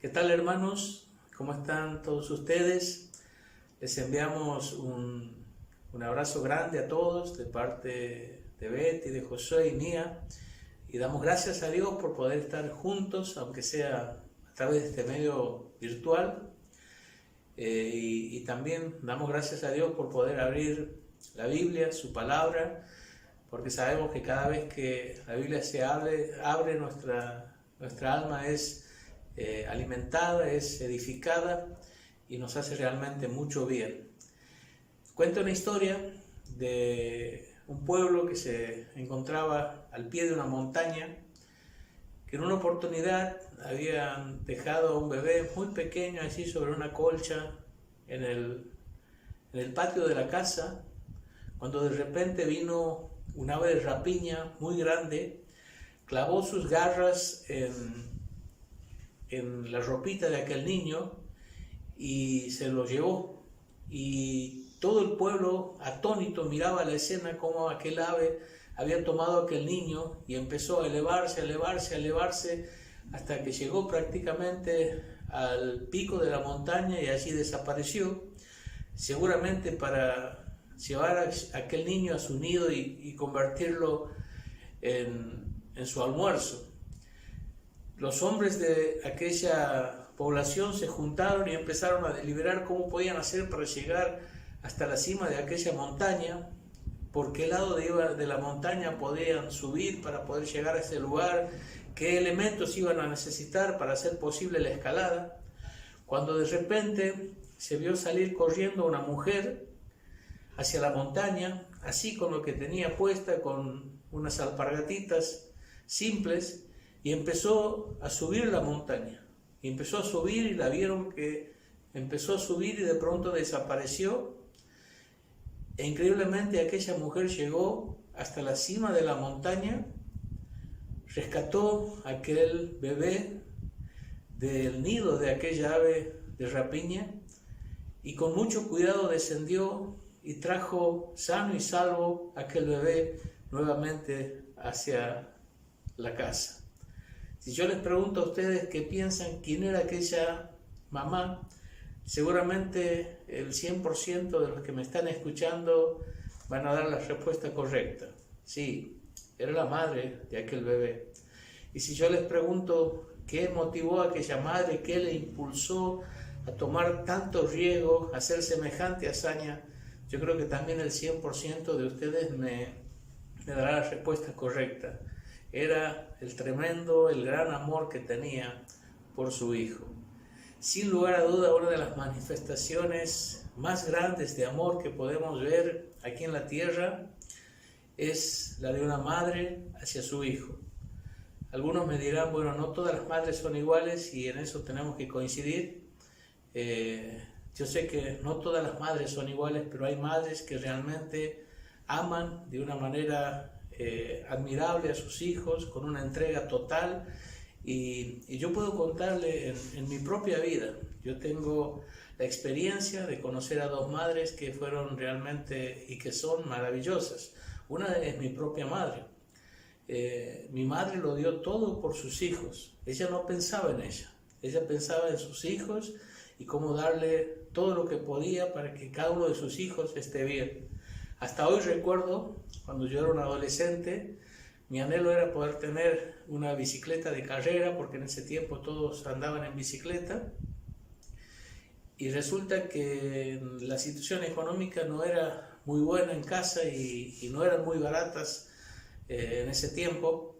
¿Qué tal, hermanos? ¿Cómo están todos ustedes? Les enviamos un abrazo grande a todos de parte de Betty, de Josué y mía, y damos gracias a Dios por poder estar juntos, aunque sea a través de este medio virtual, y también damos gracias a Dios por poder abrir la Biblia, su palabra, porque sabemos que cada vez que la Biblia se abre nuestra alma es alimentada, es edificada y nos hace realmente mucho bien. Cuenta una historia de un pueblo que se encontraba al pie de una montaña, que en una oportunidad habían dejado a un bebé muy pequeño así sobre una colcha en el patio de la casa, cuando de repente vino un ave de rapiña muy grande, clavó sus garras en la ropita de aquel niño y se lo llevó. Y todo el pueblo atónito miraba la escena, como aquel ave había tomado a aquel niño y empezó a elevarse, hasta que llegó prácticamente al pico de la montaña y allí desapareció, seguramente para llevar a aquel niño a su nido y convertirlo en su almuerzo. Los hombres de aquella población se juntaron y empezaron a deliberar cómo podían hacer para llegar hasta la cima de aquella montaña, por qué lado de la montaña podían subir para poder llegar a ese lugar, qué elementos iban a necesitar para hacer posible la escalada, cuando de repente se vio salir corriendo una mujer hacia la montaña, así con lo que tenía puesta, con unas alpargatitas simples, y empezó a subir la montaña. Y empezó a subir y la vieron que empezó a subir y de pronto desapareció. E increíblemente aquella mujer llegó hasta la cima de la montaña, rescató a aquel bebé del nido de aquella ave de rapiña y con mucho cuidado descendió y trajo sano y salvo a aquel bebé nuevamente hacia la casa. Si yo les pregunto a ustedes qué piensan, quién era aquella mamá, seguramente el 100% de los que me están escuchando van a dar la respuesta correcta. Sí, era la madre de aquel bebé. Y si yo les pregunto qué motivó a aquella madre, qué le impulsó a tomar tanto riesgo, a hacer semejante hazaña, yo creo que también el 100% de ustedes me dará la respuesta correcta. Era el gran amor que tenía por su hijo. Sin lugar a duda, una de las manifestaciones más grandes de amor que podemos ver aquí en la tierra es la de una madre hacia su hijo. Algunos me dirán, bueno, no todas las madres son iguales y en eso tenemos que coincidir. Yo sé que no todas las madres son iguales, pero hay madres que realmente aman de una manera admirable a sus hijos, con una entrega total, y yo puedo contarle en mi propia vida. Yo tengo la experiencia de conocer a dos madres que fueron realmente y que son maravillosas. Una es mi propia madre. Mi madre lo dio todo por sus hijos. Ella no pensaba en ella pensaba en sus hijos y cómo darle todo lo que podía para que cada uno de sus hijos esté bien. Hasta hoy recuerdo, cuando yo era un adolescente, mi anhelo era poder tener una bicicleta de carrera, porque en ese tiempo todos andaban en bicicleta, y resulta que la situación económica no era muy buena en casa y no eran muy baratas en ese tiempo,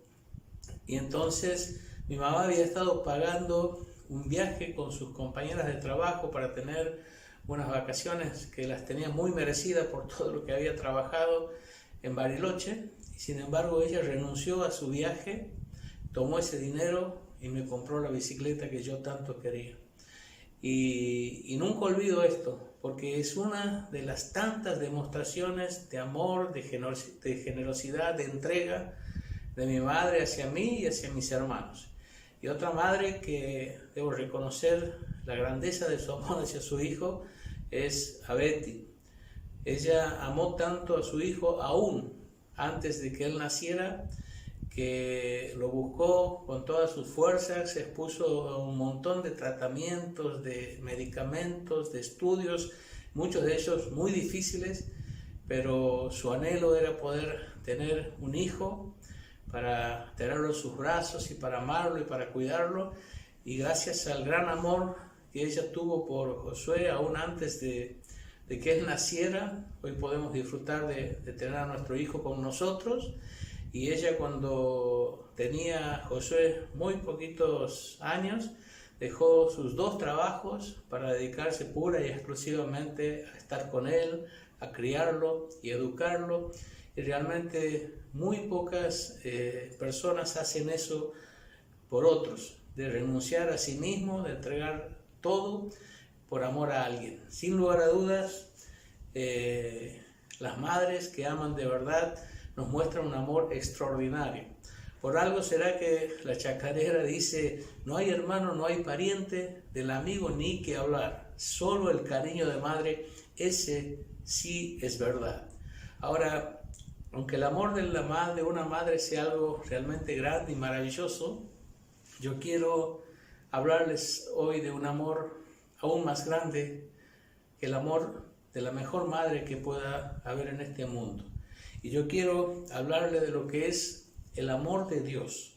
y entonces mi mamá había estado pagando un viaje con sus compañeras de trabajo para tener unas vacaciones que las tenía muy merecidas por todo lo que había trabajado en Bariloche, y sin embargo ella renunció a su viaje, tomó ese dinero y me compró la bicicleta que yo tanto quería. Y nunca olvido esto, porque es una de las tantas demostraciones de amor, de generosidad, de entrega de mi madre hacia mí y hacia mis hermanos. Y otra madre que debo reconocer la grandeza de su amor hacia su hijo es a Betty. Ella amó tanto a su hijo aún antes de que él naciera, que lo buscó con todas sus fuerzas, se expuso a un montón de tratamientos, de medicamentos, de estudios, muchos de ellos muy difíciles, pero su anhelo era poder tener un hijo para tenerlo en sus brazos y para amarlo y para cuidarlo. Y gracias al gran amor que ella tuvo por Josué, aún antes de que él naciera, hoy podemos disfrutar de tener a nuestro hijo con nosotros. Y ella, cuando tenía Josué muy poquitos años, dejó sus 2 trabajos para dedicarse pura y exclusivamente a estar con él, a criarlo y educarlo. Y realmente muy pocas personas hacen eso por otros, de renunciar a sí mismo, de entregar todo por amor a alguien. Sin lugar a dudas, las madres que aman de verdad nos muestran un amor extraordinario. Por algo será que la chacarera dice: no hay hermano, no hay pariente, del amigo ni que hablar, solo el cariño de madre, ese sí es verdad. Ahora, aunque el amor de una madre sea algo realmente grande y maravilloso, yo quiero hablarles hoy de un amor aún más grande que el amor de la mejor madre que pueda haber en este mundo. Y yo quiero hablarle de lo que es el amor de Dios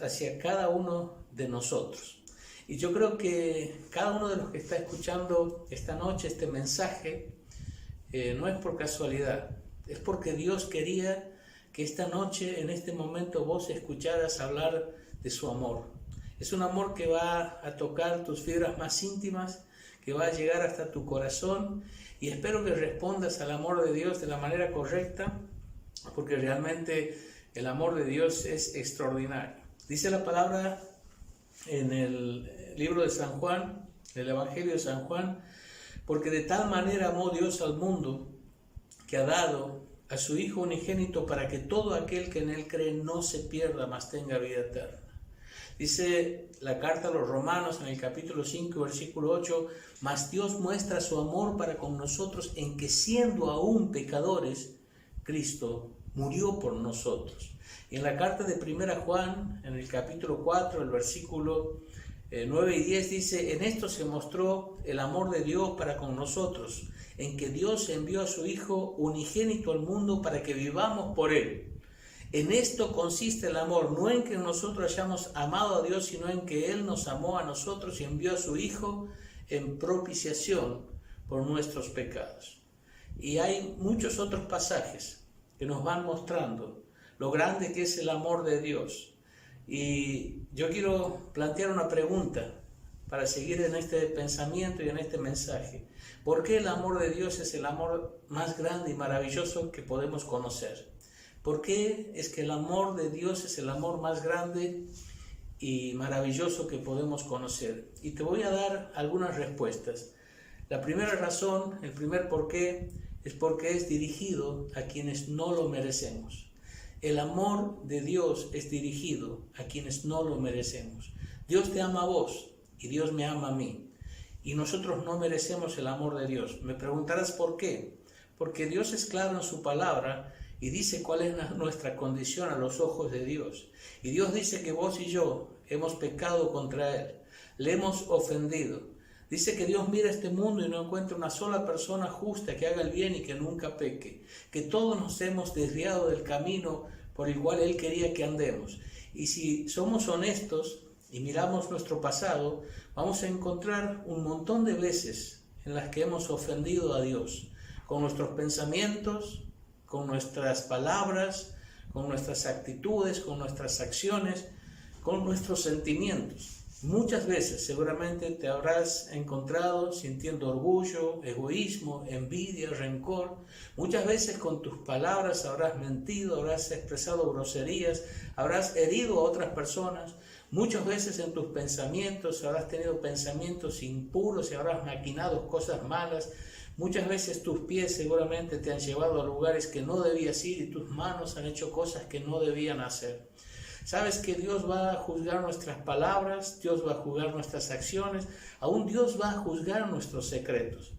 hacia cada uno de nosotros. Y yo creo que cada uno de los que está escuchando esta noche este mensaje no es por casualidad, es porque Dios quería que esta noche, en este momento, vos escucharas hablar de su amor. Es un amor que va a tocar tus fibras más íntimas, que va a llegar hasta tu corazón, y espero que respondas al amor de Dios de la manera correcta, porque realmente el amor de Dios es extraordinario. Dice la palabra en el libro de San Juan, el Evangelio de San Juan: porque de tal manera amó Dios al mundo, que ha dado a su Hijo unigénito, para que todo aquel que en él cree no se pierda, mas tenga vida eterna. Dice la carta a los Romanos en el capítulo 5, versículo 8: mas Dios muestra su amor para con nosotros en que, siendo aún pecadores, Cristo murió por nosotros. Y en la carta de 1 Juan, en el capítulo 4, el versículo 9 y 10 dice: en esto se mostró el amor de Dios para con nosotros, en que Dios envió a su Hijo unigénito al mundo para que vivamos por él. En esto consiste el amor, no en que nosotros hayamos amado a Dios, sino en que Él nos amó a nosotros y envió a su Hijo en propiciación por nuestros pecados. Y hay muchos otros pasajes que nos van mostrando lo grande que es el amor de Dios. Y yo quiero plantear una pregunta para seguir en este pensamiento y en este mensaje. ¿Por qué el amor de Dios es el amor más grande y maravilloso que podemos conocer? ¿Por qué es que el amor de Dios es el amor más grande y maravilloso que podemos conocer? Y te voy a dar algunas respuestas. La primera razón, el primer por qué, es porque es dirigido a quienes no lo merecemos. El amor de Dios es dirigido a quienes no lo merecemos. Dios te ama a vos y Dios me ama a mí. Y nosotros no merecemos el amor de Dios. Me preguntarás por qué. Porque Dios es claro en su palabra y dice cuál es nuestra condición a los ojos de Dios. Y Dios dice que vos y yo hemos pecado contra Él, le hemos ofendido. Dice que Dios mira este mundo y no encuentra una sola persona justa que haga el bien y que nunca peque. Que todos nos hemos desviado del camino por el cual Él quería que andemos. Y si somos honestos y miramos nuestro pasado, vamos a encontrar un montón de veces en las que hemos ofendido a Dios, con nuestros pensamientos, con nuestras palabras, con nuestras actitudes, con nuestras acciones, con nuestros sentimientos. Muchas veces seguramente te habrás encontrado sintiendo orgullo, egoísmo, envidia, rencor. Muchas veces con tus palabras habrás mentido, habrás expresado groserías, habrás herido a otras personas. Muchas veces en tus pensamientos habrás tenido pensamientos impuros y habrás maquinado cosas malas. Muchas veces tus pies seguramente te han llevado a lugares que no debías ir y tus manos han hecho cosas que no debían hacer. Sabes que Dios va a juzgar nuestras palabras, Dios va a juzgar nuestras acciones, aún Dios va a juzgar nuestros secretos.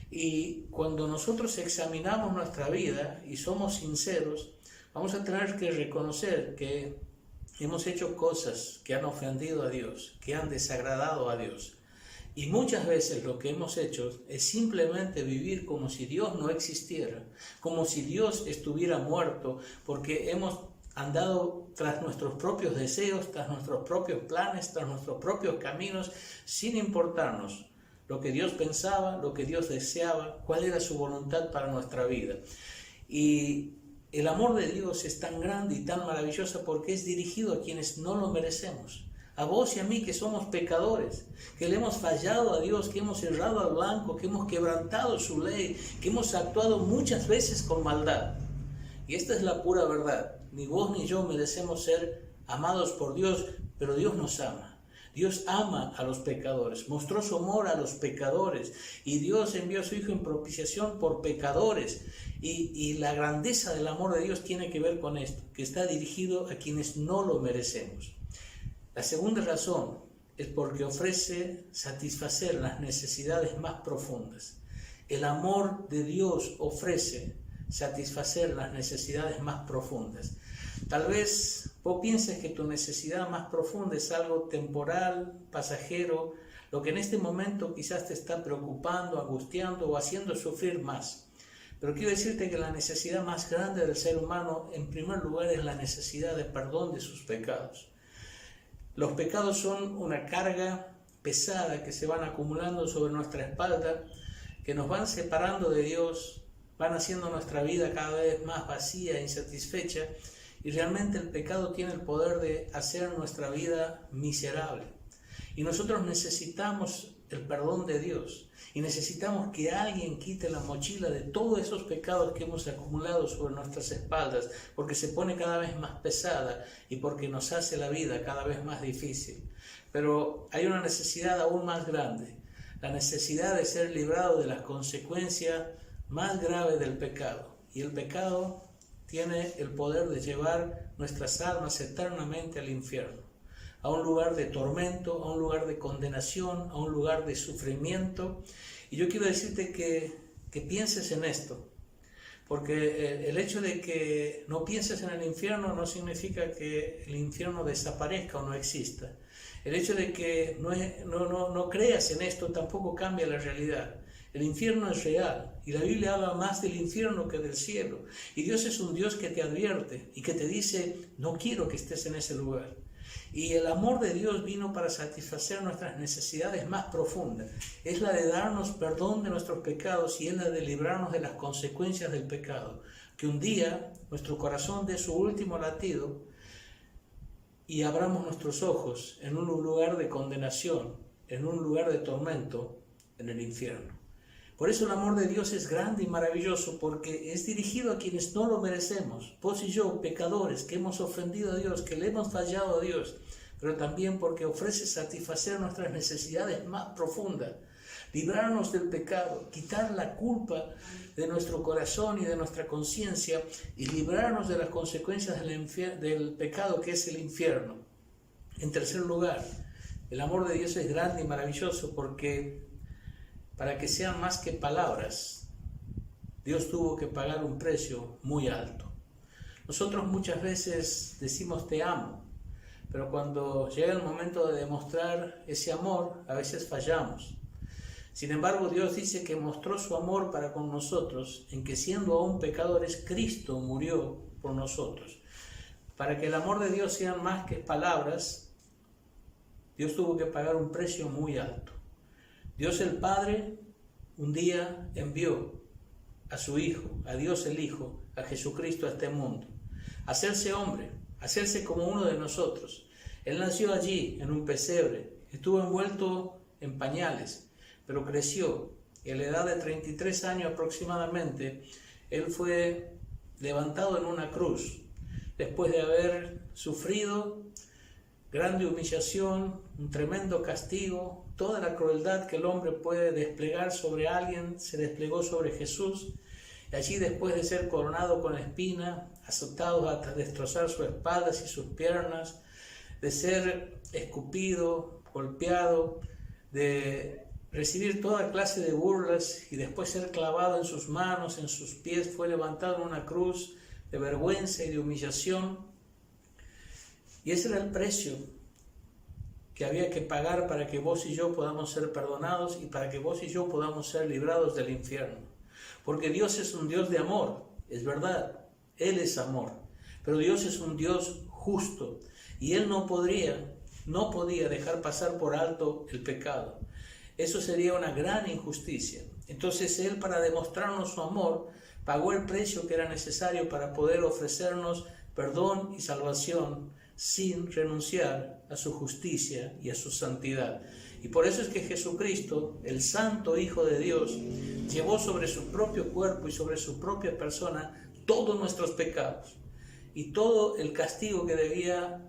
Y cuando nosotros examinamos nuestra vida y somos sinceros, vamos a tener que reconocer que hemos hecho cosas que han ofendido a Dios, que han desagradado a Dios. Y muchas veces lo que hemos hecho es simplemente vivir como si Dios no existiera, como si Dios estuviera muerto, porque hemos andado tras nuestros propios deseos, tras nuestros propios planes, tras nuestros propios caminos, sin importarnos lo que Dios pensaba, lo que Dios deseaba, cuál era su voluntad para nuestra vida. Y el amor de Dios es tan grande y tan maravilloso porque es dirigido a quienes no lo merecemos. A vos y a mí que somos pecadores, que le hemos fallado a Dios, que hemos errado al blanco, que hemos quebrantado su ley, que hemos actuado muchas veces con maldad. Y esta es la pura verdad. Ni vos ni yo merecemos ser amados por Dios, pero Dios nos ama. Dios ama a los pecadores, mostró su amor a los pecadores y Dios envió a su Hijo en propiciación por pecadores. Y la grandeza del amor de Dios tiene que ver con esto, que está dirigido a quienes no lo merecemos. La segunda razón es porque ofrece satisfacer las necesidades más profundas. El amor de Dios ofrece satisfacer las necesidades más profundas. Tal vez vos pienses que tu necesidad más profunda es algo temporal, pasajero, lo que en este momento quizás te está preocupando, angustiando o haciendo sufrir más. Pero quiero decirte que la necesidad más grande del ser humano, en primer lugar, es la necesidad de perdón de sus pecados. Los pecados son una carga pesada que se van acumulando sobre nuestra espalda, que nos van separando de Dios, van haciendo nuestra vida cada vez más vacía e insatisfecha, y realmente el pecado tiene el poder de hacer nuestra vida miserable. Y nosotros necesitamos el perdón de Dios, y necesitamos que alguien quite la mochila de todos esos pecados que hemos acumulado sobre nuestras espaldas, porque se pone cada vez más pesada y porque nos hace la vida cada vez más difícil. Pero hay una necesidad aún más grande, la necesidad de ser librado de las consecuencias más graves del pecado. Y el pecado tiene el poder de llevar nuestras almas eternamente al infierno, a un lugar de tormento, a un lugar de condenación, a un lugar de sufrimiento. Y yo quiero decirte que pienses en esto, porque el hecho de que no pienses en el infierno no significa que el infierno desaparezca o no exista. El hecho de que no creas en esto tampoco cambia la realidad. El infierno es real y la Biblia habla más del infierno que del cielo. Y Dios es un Dios que te advierte y que te dice, no quiero que estés en ese lugar. Y el amor de Dios vino para satisfacer nuestras necesidades más profundas. Es la de darnos perdón de nuestros pecados y es la de librarnos de las consecuencias del pecado. Que un día nuestro corazón dé su último latido y abramos nuestros ojos en un lugar de condenación, en un lugar de tormento, en el infierno. Por eso el amor de Dios es grande y maravilloso, porque es dirigido a quienes no lo merecemos, vos y yo, pecadores, que hemos ofendido a Dios, que le hemos fallado a Dios, pero también porque ofrece satisfacer nuestras necesidades más profundas, librarnos del pecado, quitar la culpa de nuestro corazón y de nuestra conciencia y librarnos de las consecuencias del pecado que es el infierno. En tercer lugar, el amor de Dios es grande y maravilloso porque para que sean más que palabras, Dios tuvo que pagar un precio muy alto. Nosotros muchas veces decimos te amo, pero cuando llega el momento de demostrar ese amor, a veces fallamos. Sin embargo, Dios dice que mostró su amor para con nosotros, en que siendo aún pecadores, Cristo murió por nosotros. Para que el amor de Dios sea más que palabras, Dios tuvo que pagar un precio muy alto. Dios el Padre un día envió a su Hijo, a Dios el Hijo, a Jesucristo a este mundo, a hacerse hombre, a hacerse como uno de nosotros. Él nació allí en un pesebre, estuvo envuelto en pañales, pero creció y a la edad de 33 años aproximadamente, Él fue levantado en una cruz, después de haber sufrido grande humillación, un tremendo castigo, toda la crueldad que el hombre puede desplegar sobre alguien, se desplegó sobre Jesús. Y allí, después de ser coronado con espina, azotado hasta destrozar sus espaldas y sus piernas, de ser escupido, golpeado, de recibir toda clase de burlas y después ser clavado en sus manos, en sus pies, fue levantado en una cruz, de vergüenza y de humillación. Y ese era el precio que había que pagar para que vos y yo podamos ser perdonados y para que vos y yo podamos ser librados del infierno. Porque Dios es un Dios de amor, es verdad, Él es amor, pero Dios es un Dios justo y Él no podía dejar pasar por alto el pecado. Eso sería una gran injusticia. Entonces Él, para demostrarnos su amor, pagó el precio que era necesario para poder ofrecernos perdón y salvación sin renunciar a su justicia y a su santidad. Y por eso es que Jesucristo, el Santo Hijo de Dios, llevó sobre su propio cuerpo y sobre su propia persona todos nuestros pecados y todo el castigo que debía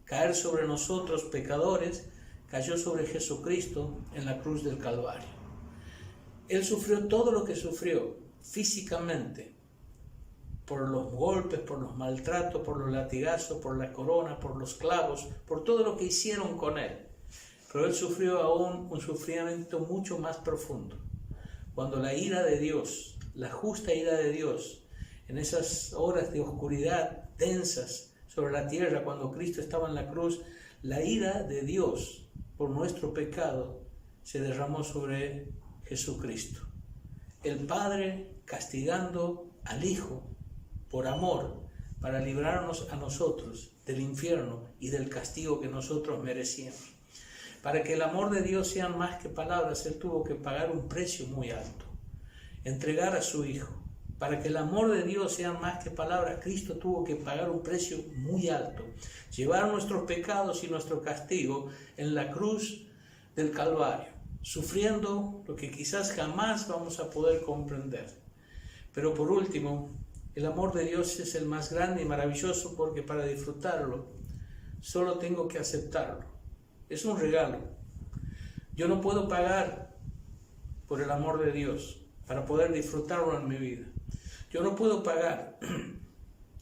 caer sobre nosotros pecadores, cayó sobre Jesucristo en la cruz del Calvario. Él sufrió todo lo que sufrió físicamente, por los golpes, por los maltratos, por los latigazos, por la corona, por los clavos, por todo lo que hicieron con Él. Pero Él sufrió aún un sufrimiento mucho más profundo. Cuando la ira de Dios, la justa ira de Dios, en esas horas de oscuridad densas sobre la tierra, cuando Cristo estaba en la cruz, la ira de Dios por nuestro pecado se derramó sobre Jesucristo. El Padre castigando al Hijo por amor, para librarnos a nosotros del infierno y del castigo que nosotros merecíamos. Para que el amor de Dios sea más que palabras, Él tuvo que pagar un precio muy alto, entregar a su Hijo. Para que el amor de Dios sea más que palabras, Cristo tuvo que pagar un precio muy alto, llevar nuestros pecados y nuestro castigo en la cruz del Calvario, sufriendo lo que quizás jamás vamos a poder comprender. Pero por último, el amor de Dios es el más grande y maravilloso porque para disfrutarlo solo tengo que aceptarlo. Es un regalo. Yo no puedo pagar por el amor de Dios para poder disfrutarlo en mi vida. Yo no puedo pagar.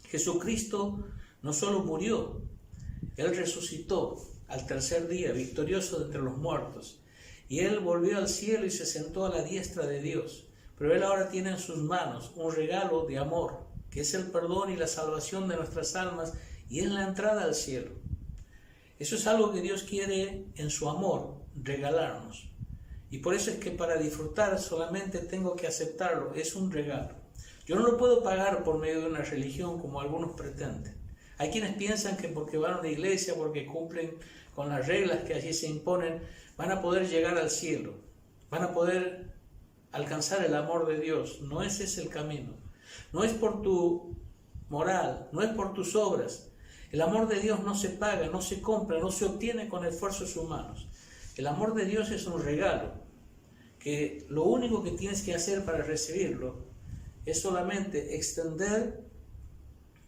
Jesucristo no solo murió, Él resucitó al tercer día, victorioso de entre los muertos. Y Él volvió al cielo y se sentó a la diestra de Dios. Pero Él ahora tiene en sus manos un regalo de amor, que es el perdón y la salvación de nuestras almas, y es la entrada al cielo. Eso es algo que Dios quiere en su amor regalarnos. Y por eso es que para disfrutar solamente tengo que aceptarlo, es un regalo. Yo no lo puedo pagar por medio de una religión como algunos pretenden. Hay quienes piensan que porque van a una iglesia, porque cumplen con las reglas que allí se imponen, van a poder llegar al cielo, van a poder alcanzar el amor de Dios. No ese es el camino. No es por tu moral, no es por tus obras. El amor de Dios no se paga, no se compra, no se obtiene con esfuerzos humanos. El amor de Dios es un regalo, que lo único que tienes que hacer para recibirlo es solamente extender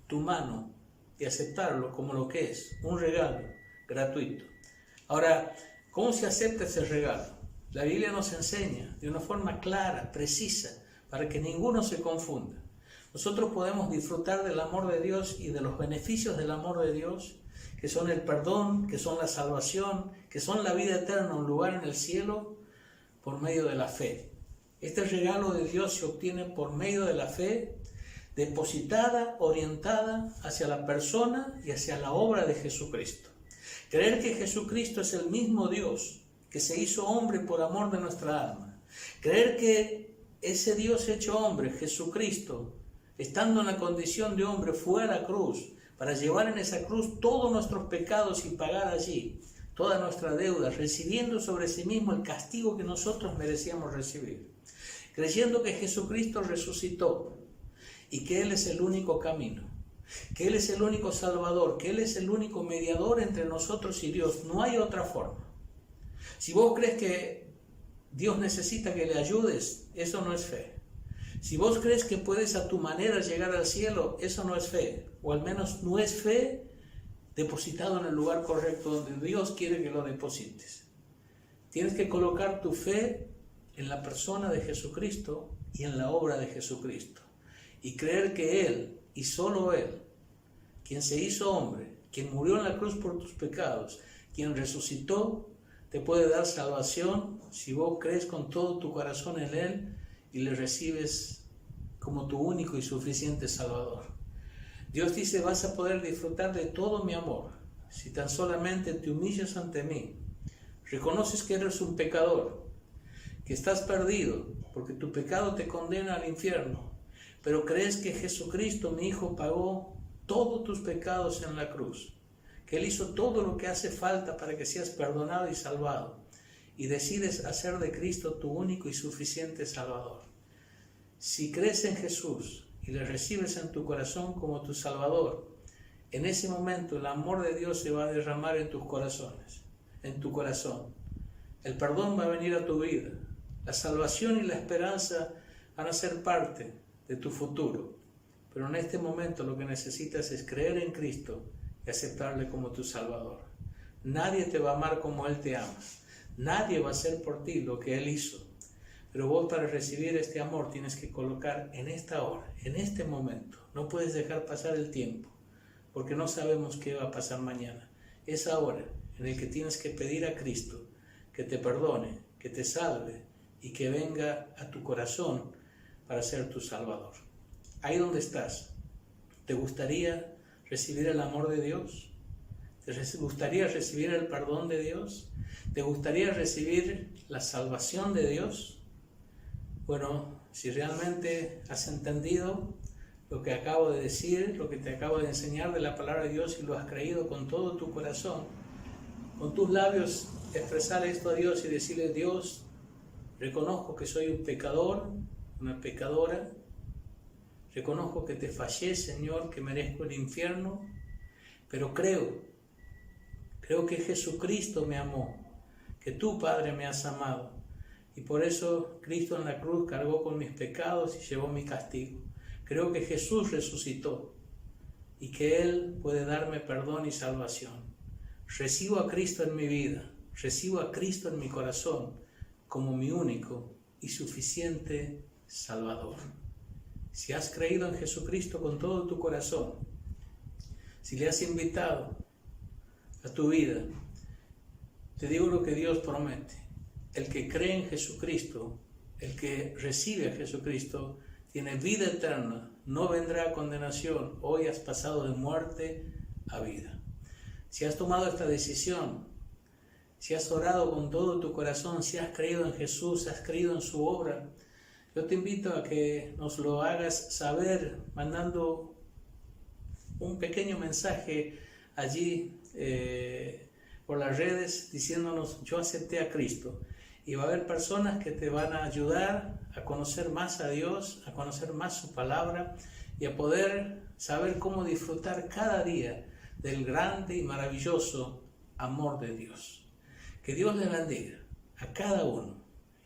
tu mano y aceptarlo como lo que es, un regalo gratuito. Ahora, ¿cómo se acepta ese regalo? La Biblia nos enseña de una forma clara, precisa, para que ninguno se confunda. Nosotros podemos disfrutar del amor de Dios y de los beneficios del amor de Dios, que son el perdón, que son la salvación, que son la vida eterna, un lugar en el cielo, por medio de la fe. Este regalo de Dios se obtiene por medio de la fe, depositada, orientada hacia la persona y hacia la obra de Jesucristo. Creer que Jesucristo es el mismo Dios que se hizo hombre por amor de nuestra alma. Creer que ese Dios hecho hombre, Jesucristo, estando en la condición de hombre, fue a la cruz para llevar en esa cruz todos nuestros pecados y pagar allí toda nuestra deuda, recibiendo sobre sí mismo el castigo que nosotros merecíamos recibir. Creyendo que Jesucristo resucitó y que Él es el único camino, que Él es el único Salvador, que Él es el único mediador entre nosotros y Dios. No hay otra forma. Si vos crees que Dios necesita que le ayudes, eso no es fe. Si vos crees que puedes a tu manera llegar al cielo, eso no es fe. O al menos no es fe depositado en el lugar correcto donde Dios quiere que lo deposites. Tienes que colocar tu fe en la persona de Jesucristo y en la obra de Jesucristo. Y creer que Él, y solo Él, quien se hizo hombre, quien murió en la cruz por tus pecados, quien resucitó, te puede dar salvación si vos crees con todo tu corazón en Él y le recibes como tu único y suficiente Salvador. Dios dice, vas a poder disfrutar de todo mi amor si tan solamente te humillas ante mí. Reconoces que eres un pecador, que estás perdido, porque tu pecado te condena al infierno, pero crees que Jesucristo, mi Hijo, pagó todos tus pecados en la cruz, que Él hizo todo lo que hace falta para que seas perdonado y salvado, y decides hacer de Cristo tu único y suficiente Salvador. Si crees en Jesús y le recibes en tu corazón como tu Salvador, en ese momento el amor de Dios se va a derramar en tus corazones, en tu corazón. El perdón va a venir a tu vida. La salvación y la esperanza van a ser parte de tu futuro. Pero en este momento lo que necesitas es creer en Cristo y aceptarle como tu Salvador. Nadie te va a amar como Él te ama. Nadie va a hacer por ti lo que Él hizo. Pero vos, para recibir este amor, tienes que colocar en esta hora, en este momento. No puedes dejar pasar el tiempo, porque no sabemos qué va a pasar mañana. Es ahora en el que tienes que pedir a Cristo que te perdone, que te salve y que venga a tu corazón para ser tu Salvador. Ahí donde estás, ¿te gustaría recibir el amor de Dios? ¿Te gustaría recibir el perdón de Dios? ¿Te gustaría recibir la salvación de Dios? Bueno, si realmente has entendido lo que acabo de decir, lo que te acabo de enseñar de la palabra de Dios y lo has creído con todo tu corazón, con tus labios expresar esto a Dios y decirle: Dios, reconozco que soy un pecador, una pecadora, reconozco que te fallé, Señor, que merezco el infierno, pero creo que Jesucristo me amó, que tú, Padre, me has amado, y por eso Cristo en la cruz cargó con mis pecados y llevó mi castigo. Creo que Jesús resucitó y que Él puede darme perdón y salvación. Recibo a Cristo en mi vida, recibo a Cristo en mi corazón como mi único y suficiente Salvador. Si has creído en Jesucristo con todo tu corazón, si le has invitado a tu vida, te digo lo que Dios promete: el que cree en Jesucristo, el que recibe a Jesucristo, tiene vida eterna, no vendrá a condenación. Hoy has pasado de muerte a vida. Si has tomado esta decisión, si has orado con todo tu corazón, si has creído en Jesús, has creído en su obra, yo te invito a que nos lo hagas saber mandando un pequeño mensaje allí por las redes diciéndonos: yo acepté a Cristo. Y va a haber personas que te van a ayudar a conocer más a Dios, a conocer más su palabra y a poder saber cómo disfrutar cada día del grande y maravilloso amor de Dios. Que Dios le bendiga a cada uno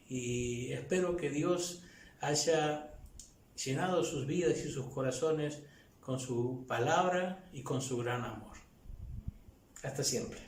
y espero que Dios haya llenado sus vidas y sus corazones con su palabra y con su gran amor. Hasta siempre.